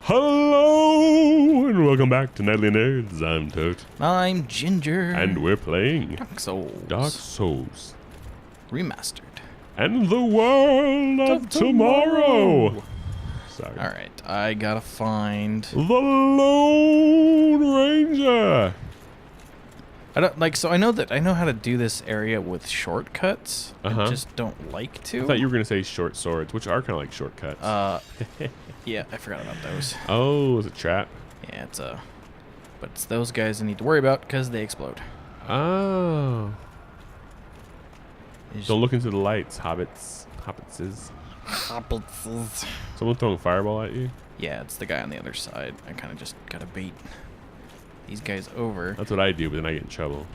Hello and welcome back to Nightly Nerds. I'm Tote. I'm Ginger. And we're playing Dark Souls. Dark Souls. Remastered. And the world of tomorrow. Sorry. Alright, I gotta find The Lone Ranger. I know how to do this area with shortcuts. I just don't like to. I thought you were gonna say short swords, which are kind of like shortcuts. Yeah, I forgot about those. Oh, it's a trap. Yeah, but it's those guys I need to worry about because they explode. Oh. Don't look into the lights, hobbitses. Someone throwing a fireball at you? Yeah, it's the guy on the other side. I kind of just gotta bait these guys over. That's what I do, but then I get in trouble.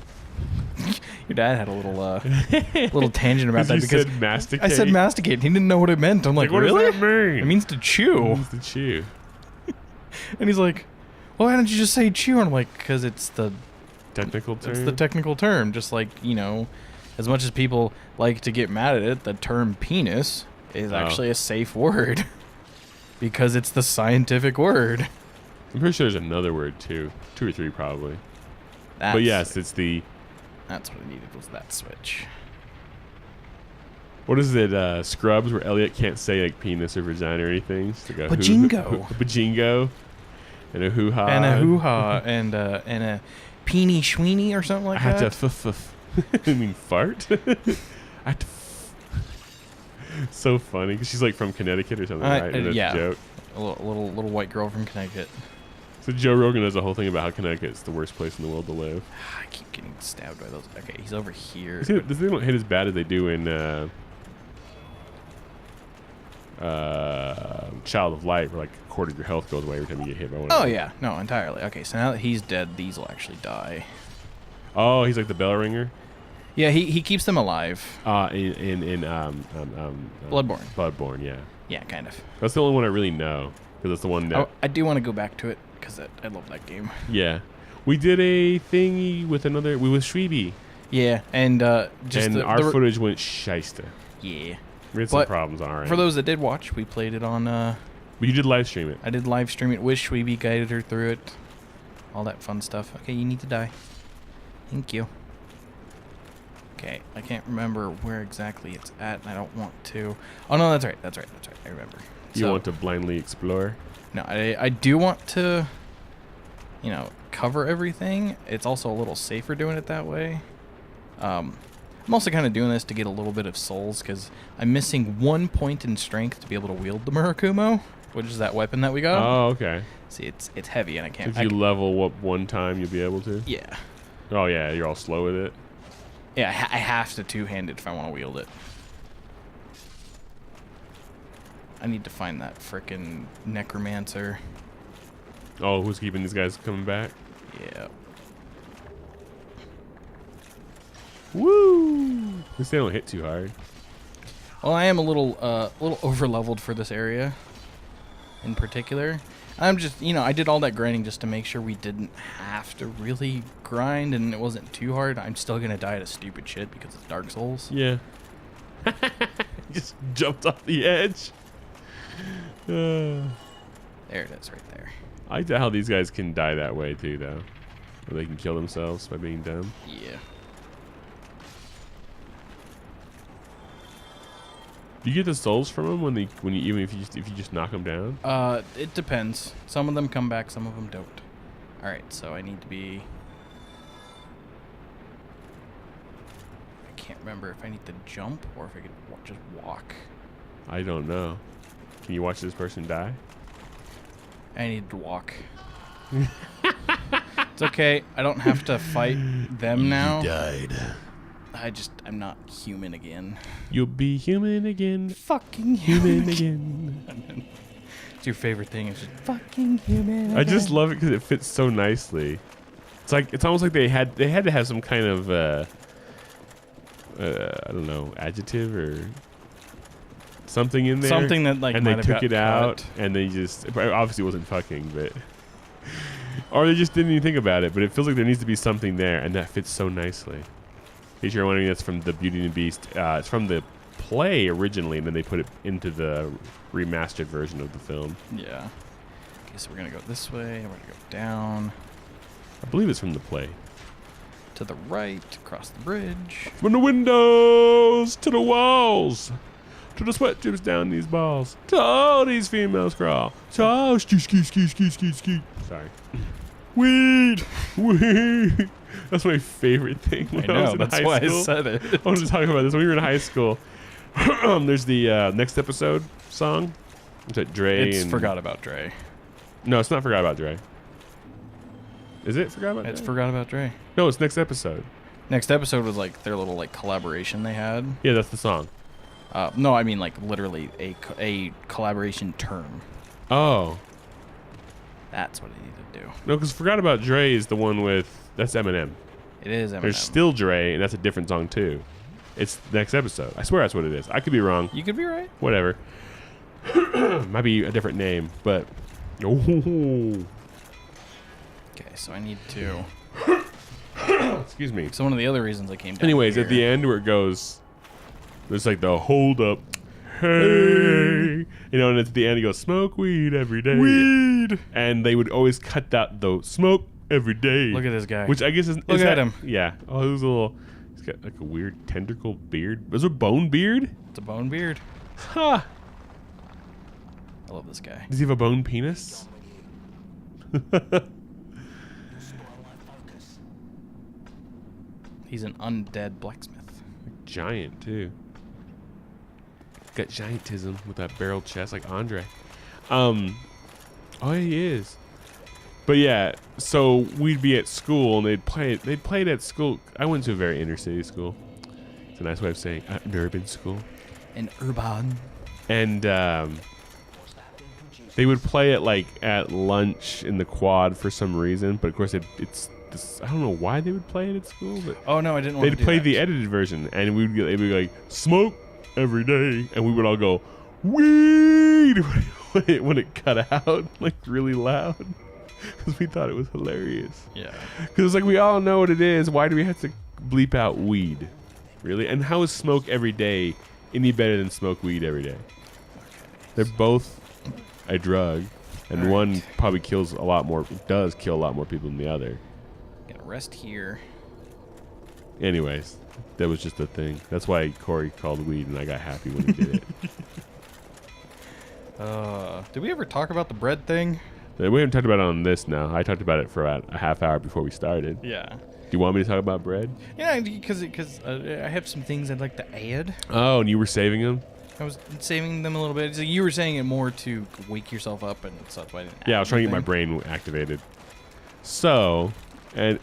Your dad had a little little tangent about that because said masticate. I said masticate. He didn't know what it meant. I'm like, what really? does that mean? It means to chew. It means to chew. And he's like, well, why don't you just say chew? And I'm like, because it's the technical term. It's the technical term. Just like, you know, as much as people like to get mad at it, the term penis is actually a safe word because it's the scientific word. I'm pretty sure there's another word too. 2 or 3 probably. But yes, it's the... That's what I needed, was that switch. What is it, Scrubs, where Elliot can't say like penis or vagina or anything? So go Bajingo. Bajingo. And a hoo-ha. And a hoo-ha. and a peenie schweenie or something like that. I have to I mean fart? I have to So funny, because she's like from Connecticut or something, right? And yeah. Joke. A little white girl from Connecticut. So Joe Rogan does a whole thing about how Connecticut's the worst place in the world to live. I keep getting stabbed by those. Okay, he's over here. They don't hit as bad as they do in Child of Light, where like a quarter of your health goes away every time you get hit by one. Oh yeah, no, entirely. Okay, so now that he's dead, these will actually die. Oh, he's like the bell ringer. Yeah, he keeps them alive. In Bloodborne. Bloodborne, yeah. Yeah, kind of. That's the only one I really know, because that's the one that... Oh, I do want to go back to it, because I love that game. Yeah. We did a thingy with Shweeby. Yeah, and just... And our footage went shyster. Yeah. We had some problems on our end. For those that did watch, we played it on... But you did live stream it. I did live stream it with Shweeby, guided her through it. All that fun stuff. Okay, you need to die. Thank you. Okay, I can't remember where exactly it's at, and I don't want to... Oh, no, that's right. I remember. You want to blindly explore? No, I do want to, you know, cover everything. It's also a little safer doing it that way. I'm also kind of doing this to get a little bit of souls, because I'm missing 1 point in strength to be able to wield the Murakumo, which is that weapon that we got. Oh, okay. See, it's heavy, and I can't... If you level up 1 time, you'll be able to? Yeah. Oh, yeah, you're all slow with it? Yeah, I have to two-hand it if I want to wield it. I need to find that frickin' necromancer. Oh, who's keeping these guys coming back? Yeah. Woo! At least they don't hit too hard. Well, I am a little over-leveled for this area in particular. I'm just, you know, I did all that grinding just to make sure we didn't have to really grind and it wasn't too hard. I'm still going to die to stupid shit because it's Dark Souls. Yeah. Just jumped off the edge. There it is right there. I like how these guys can die that way too, though. Where they can kill themselves by being dumb. Yeah. Do you get the souls from them if you just knock them down? It depends. Some of them come back, some of them don't. All right, so I need to be... I can't remember if I need to jump or if I could just walk. I don't know. Can you watch this person die? I need to walk. It's okay. I don't have to fight them now. You died. I'm not human again. You'll be human again. Fucking human again. It's your favorite thing. It's just fucking human. I just love it because it fits so nicely. It's almost like they had to have some kind of I don't know, adjective or something in there. Something that like. And they took it out, and they just obviously wasn't fucking, but or they just didn't even think about it. But it feels like there needs to be something there, and that fits so nicely. In case you're wondering, that's from the Beauty and the Beast. It's from the play originally, and then they put it into the remastered version of the film. Yeah. Okay, so we're gonna go this way. We're gonna go down. I believe it's from the play. To the right, across the bridge. From the windows to the walls, to the sweat drips down these balls, to all these females crawl. To all ski. Sorry. Weed. That's my favorite thing. When I was in that's high why school. I said it. I wanted to talk about this when we were in high school. There's the Next Episode song. Is that Dre? It's and Forgot About Dre. No, it's not Forgot About Dre. Is it Forgot About Dre? It's Forgot About Dre. No, it's Next Episode. Next Episode was like their little like collaboration they had. Yeah, that's the song. No, I mean like literally a collaboration term. Oh. That's what I need to do. No, because Forgot About Dre is the one with... That's Eminem. It is Eminem. There's Still Dre, and that's a different song, too. It's Next Episode. I swear that's what it is. I could be wrong. You could be right. Whatever. Might be a different name, but... Oh. Okay, so I need to... Excuse me. So one of the other reasons I came down Anyways, here, at the end where it goes... There's like the hold up. Hey. You know, and at the end it goes, smoke weed every day. Weed! And they would always cut out the smoke every day. Look at this guy. Which I guess is... Look at him. Yeah. Oh, he was a little... He's got like a weird tentacle beard. Was it a bone beard? It's a bone beard. Ha! I love this guy. Does he have a bone penis? He's an undead blacksmith. Giant, too. Got giantism with that barrel chest like Andre. Oh, he is. But yeah, so we'd be at school and they'd play it at school. I went to a very inner city school. It's a nice way of saying an urban school. An urban. And they would play it like at lunch in the quad for some reason. But of course, it's this, I don't know why they would play it at school. But oh no, I didn't want to they'd do play that. the edited version, and they'd be like smoke every day, and we would all go weed when it cut out like really loud because we thought it was hilarious. Yeah. Because it's like we all know what it is. Why do we have to bleep out weed? Really? And how is smoke every day any better than smoke weed every day? They're both a drug, and one probably kills a lot more. Does kill a lot more people than the other. Gonna rest here. Anyways, that was just a thing. That's why Corey called weed, and I got happy when he did it. Did we ever talk about the bread thing? We haven't talked about it on this now. I talked about it for about a half hour before we started. Yeah. Do you want me to talk about bread? Yeah, because I have some things I'd like to add. Oh, and you were saving them? I was saving them a little bit. So you were saying it more to wake yourself up and such. Why I didn't Yeah, I add was trying to get my anything. brain activated. So, it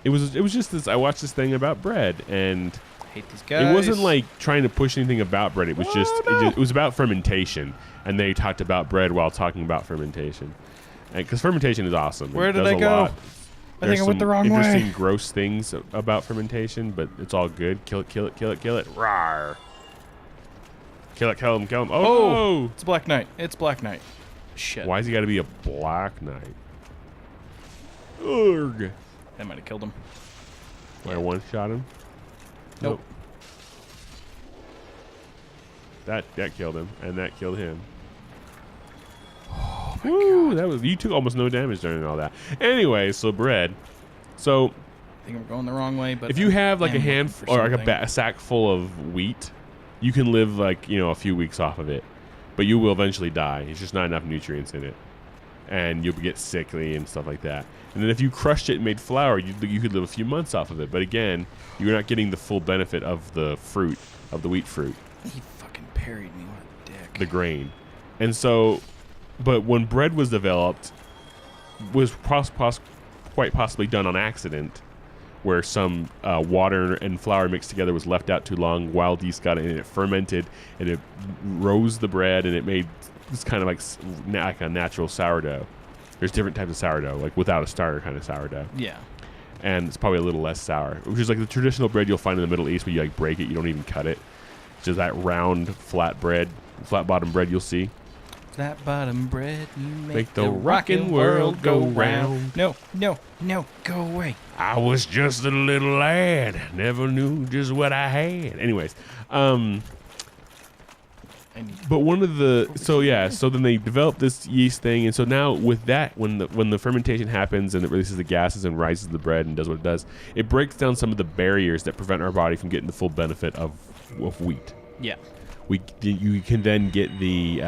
was just this. I watched this thing about bread, and Hate these guys. it wasn't like trying to push anything about bread. It was it was about fermentation, and they talked about bread while talking about fermentation, because fermentation is awesome. Where It did does I a go? lot. I There's think I went the some wrong interesting, way. gross things about fermentation, but it's all good. Kill it, kill it, kill it, kill it. Rawr. Kill it, kill him, kill him. Oh! It's Black Knight. It's Black Knight. Shit. Why's he got to be a black knight? Urgh. That might have killed him. I one-shot him? Nope. That killed him, and that killed him. Oh my God. That was, you took almost no damage during all that. Anyway, so bread. So I think I'm going the wrong way, but if you have like a I'm looking handful for or like something. a sack full of wheat, you can live like, a few weeks off of it, but you will eventually die. It's just not enough nutrients in it, and you'll get sickly and stuff like that. And then if you crushed it and made flour, you could live a few months off of it. But again, you're not getting the full benefit of the fruit, of the wheat fruit, He fucking parried me. What a dick. the grain. And so, but when bread was developed, was quite possibly done on accident, where some water and flour mixed together was left out too long, wild yeast got it, and it fermented, and it rose the bread, and it made this kind of like a natural sourdough. There's different types of sourdough, like without a starter kind of sourdough. Yeah. And it's probably a little less sour, which is like the traditional bread you'll find in the Middle East where you like break it, you don't even cut it. It's just that round, flat bread, flat bottom bread you'll see. that bottom bread. You Make the rockin' world go round. No, go away. I was just a little lad, never knew just what I had. Anyways, but one of the so then they developed this yeast thing, and so now with that, when the fermentation happens and it releases the gases and rises the bread and does what it does, it breaks down some of the barriers that prevent our body from getting the full benefit of wheat. Yeah, you can then get the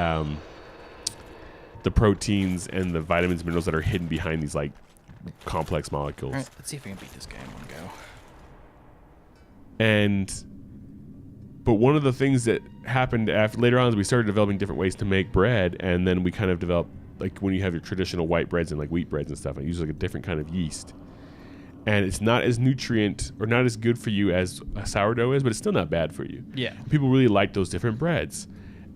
proteins and the vitamins and minerals that are hidden behind these like complex molecules. All right, let's see if we can beat this guy in one go. But one of the things that happened later on is we started developing different ways to make bread, and then we kind of developed, like when you have your traditional white breads and like wheat breads and stuff, it uses like a different kind of yeast. And it's not as nutrient or not as good for you as a sourdough is, but it's still not bad for you. Yeah. People really like those different breads.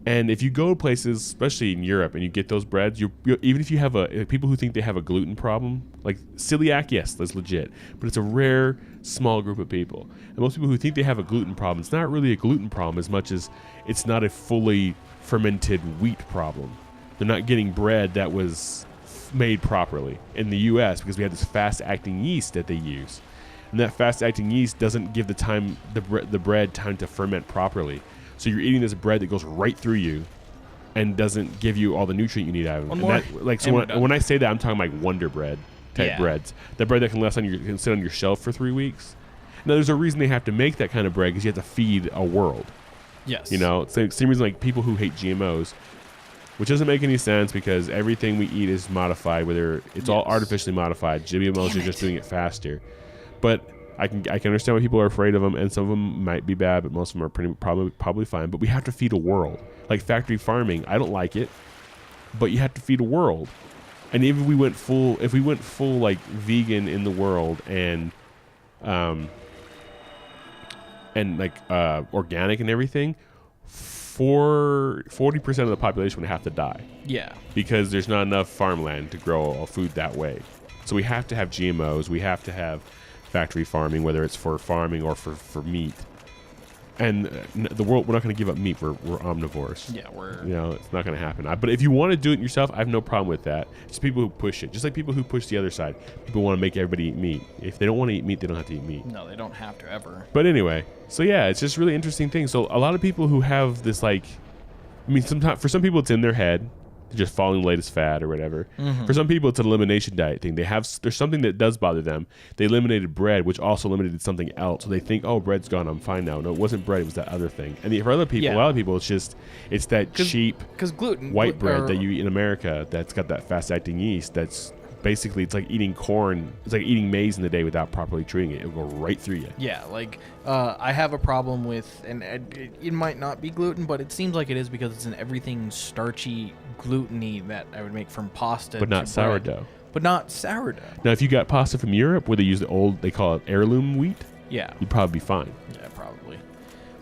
And if you go places, especially in Europe, and you get those breads, even if you have people who think they have a gluten problem, like celiac, yes, that's legit, but it's a rare, small group of people. And most people who think they have a gluten problem, it's not really a gluten problem as much as it's not a fully fermented wheat problem. They're not getting bread that was made properly in the U.S. because we have this fast-acting yeast that they use, and that fast-acting yeast doesn't give the bread time to ferment properly. So you're eating this bread that goes right through you and doesn't give you all the nutrient you need out of it. When I say that, I'm talking like Wonder Bread type breads. That bread that can sit on your shelf for 3 weeks. Now, there's a reason they have to make that kind of bread because you have to feed a world. Yes. You know, it's the same reason like people who hate GMOs, which doesn't make any sense because everything we eat is modified, whether it's all artificially modified. GMOs are just doing it faster. But I can understand why people are afraid of them, and some of them might be bad, but most of them are probably fine. But we have to feed a world. Like factory farming, I don't like it, but you have to feed a world. And if we went full like vegan in the world and like organic and everything, 40% of the population would have to die. Yeah. Because there's not enough farmland to grow food that way. So we have to have GMOs. We have to have factory farming, whether it's for farming or for meat. And the world, we're not going to give up meat. We're omnivores. Yeah, it's not going to happen. But if you want to do it yourself, I have no problem with that. It's people who push it, just like people who push the other side. People want to make everybody eat meat. If they don't want to eat meat, they don't have to eat meat. No, they don't have to ever. But anyway, so yeah, it's just really interesting thing. So a lot of people who have this sometimes for some people it's in their head. Just following the latest fad or whatever. Mm-hmm. For some people, it's an elimination diet thing. There's something that does bother them. They eliminated bread, which also eliminated something else. So they think, oh, bread's gone, I'm fine now. No, it wasn't bread, it was that other thing. And for other people, a lot of people, it's that cheap white bread that you eat in America that's got that fast-acting yeast that's basically, it's like eating corn. It's like eating maize in the day without properly treating it. It'll go right through you. Yeah, like I have a problem with, and it might not be gluten, but it seems like it is because it's in everything starchy, gluten-y that I would make from pasta. But not sourdough. But not sourdough. Now, if you got pasta from Europe where they use they call it heirloom wheat, you'd probably be fine. Yeah, probably.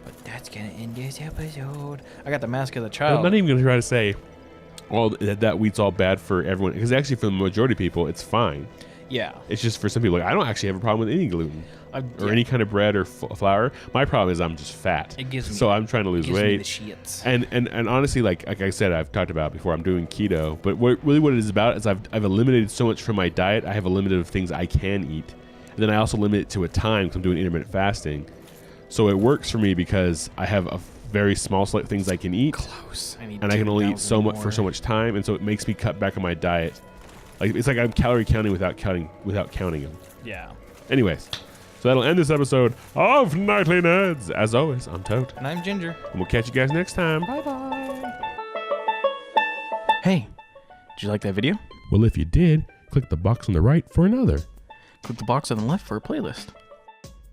But that's going to end this episode. I got the Mask of the Child. I'm not even going to try to say that wheat's all bad for everyone, because actually for the majority of people it's fine. Yeah, it's just for some people, like I don't actually have a problem with any gluten or any kind of bread or flour. My problem is I'm just fat, so I'm trying to lose weight. And honestly, like I said, I've talked about before, I'm doing keto, but what it is about is I've eliminated so much from my diet. I have a limit of things I can eat, and then I also limit it to a time because I'm doing intermittent fasting. So it works for me because I have a very small select things I can eat. Close. And I can only eat so much for so much time, and so it makes me cut back on my diet. Like it's like I'm calorie counting without counting them. Yeah. Anyways, so that'll end this episode of Nightly Nerds. As always, I'm Tote. And I'm Ginger. And we'll catch you guys next time. Bye-bye. Hey, did you like that video? Well, if you did, click the box on the right for another. Click the box on the left for a playlist.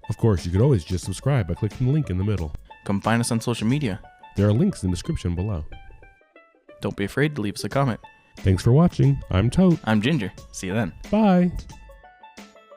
Of course, you could always just subscribe by clicking the link in the middle. Come find us on social media. There are links in the description below. Don't be afraid to leave us a comment. Thanks for watching. I'm Tote. I'm Ginger. See you then. Bye.